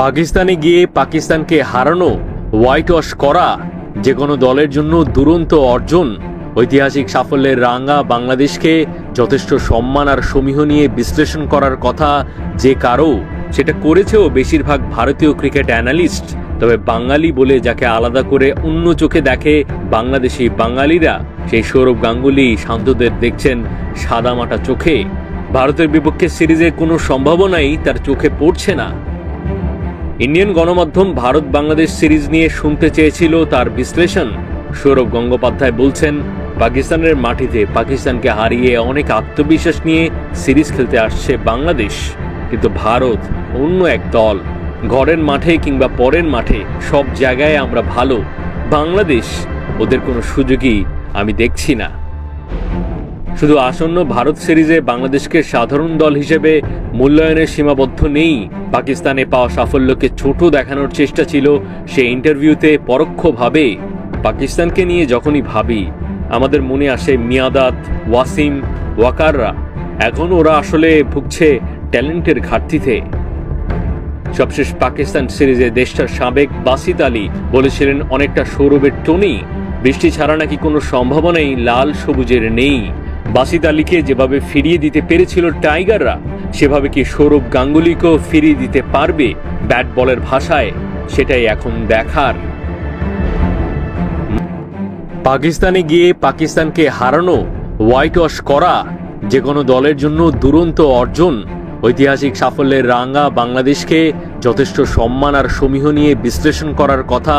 পাকিস্তানে গিয়ে পাকিস্তানকে হারানো, হোয়াইট ওয়াশ করা যে কোনো দলের জন্য দুরন্ত অর্জন। ঐতিহাসিক সাফল্যের রাঙা বাংলাদেশকে যথেষ্ট সম্মান আর সমীহ নিয়ে বিশ্লেষণ করার কথা যে কারো, সেটা করেছেও বেশিরভাগ ভারতীয় ক্রিকেট অ্যানালিস্ট। তবে বাঙালি বলে যাকে আলাদা করে অন্য চোখে দেখে বাংলাদেশি বাঙালিরা, সেই সৌরভ গাঙ্গুলি শান্তদের দেখছেন সাদামাটা চোখে। ভারতের বিপক্ষে সিরিজে কোনো সম্ভাবনাই তার চোখে পড়ছে না। ইন্ডিয়ান গণমাধ্যম ভারত বাংলাদেশ সিরিজ নিয়ে শুনতে চেয়েছিল তার বিশ্লেষণ। সৌরভ গঙ্গোপাধ্যায় বলছেন, পাকিস্তানের মাটিতে পাকিস্তানকে হারিয়ে অনেক আত্মবিশ্বাস নিয়ে সিরিজ খেলতে আসছে বাংলাদেশ, কিন্তু ভারত অন্য এক দল। ঘরের মাঠে কিংবা পরের মাঠে সব জায়গায় আমরা ভালো, বাংলাদেশ ওদের কোনো সুযোগই আমি দেখছি না। শুধু আসন্ন ভারত সিরিজে বাংলাদেশকে সাধারণ দল হিসেবে মূল্যায়নের সীমাবদ্ধ নেই। পাকিস্তানে পাওয়া সাফল্যকে ছোট দেখানোর চেষ্টা ছিল সে ইন্টারভিউতে পরোক্ষভাবে। পাকিস্তানকে নিয়ে যখনই ভাবি আমাদের মনে আসে মিয়াঁদাদ, ওয়াসিম, ওয়াকাররা। এখন ওরা আসলে ভুগছে ট্যালেন্টের ঘাটতিতে। সবশেষ পাকিস্তান সিরিজে দেশটার সাবেক বাসিত আলী বলেছিলেন অনেকটা সৌরভের টোনেই, বৃষ্টি ছাড়া নাকি কোনো সম্ভাবনাই লাল সবুজের নেই। বাসিত আলীকে যেভাবে ফিরিয়ে দিতে পেরেছিল টাইগাররা, সেভাবে কি সৌরভ গাঙ্গুলিকেও ফিরিয়ে দিতে পারবে ব্যাট বলের ভাষায়? সেটাই এখন দেখার। পাকিস্তানে গিয়ে পাকিস্তানকে হারানো, হোয়াইট ওয়াশ করা যে কোনো দলের জন্য দুরন্ত অর্জন। ঐতিহাসিক সাফল্যের রাঙা বাংলাদেশকে যথেষ্ট সম্মান আর সমীহ নিয়ে বিশ্লেষণ করার কথা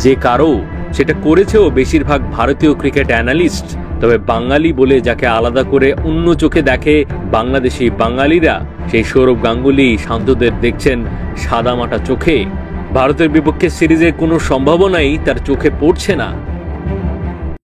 যে কারো, সেটা করেছেও বেশিরভাগ ভারতীয় ক্রিকেট অ্যানালিস্ট। তবে বাঙালি বলে যাকে আলাদা করে অন্য চোখে দেখে বাংলাদেশি বাঙালিরা, সেই সৌরভ গাঙ্গুলি শান্তদের দেখছেন সাদামাটা চোখে। ভারতের বিপক্ষে সিরিজে কোনো সম্ভাবনাই তার চোখে পড়ছে না।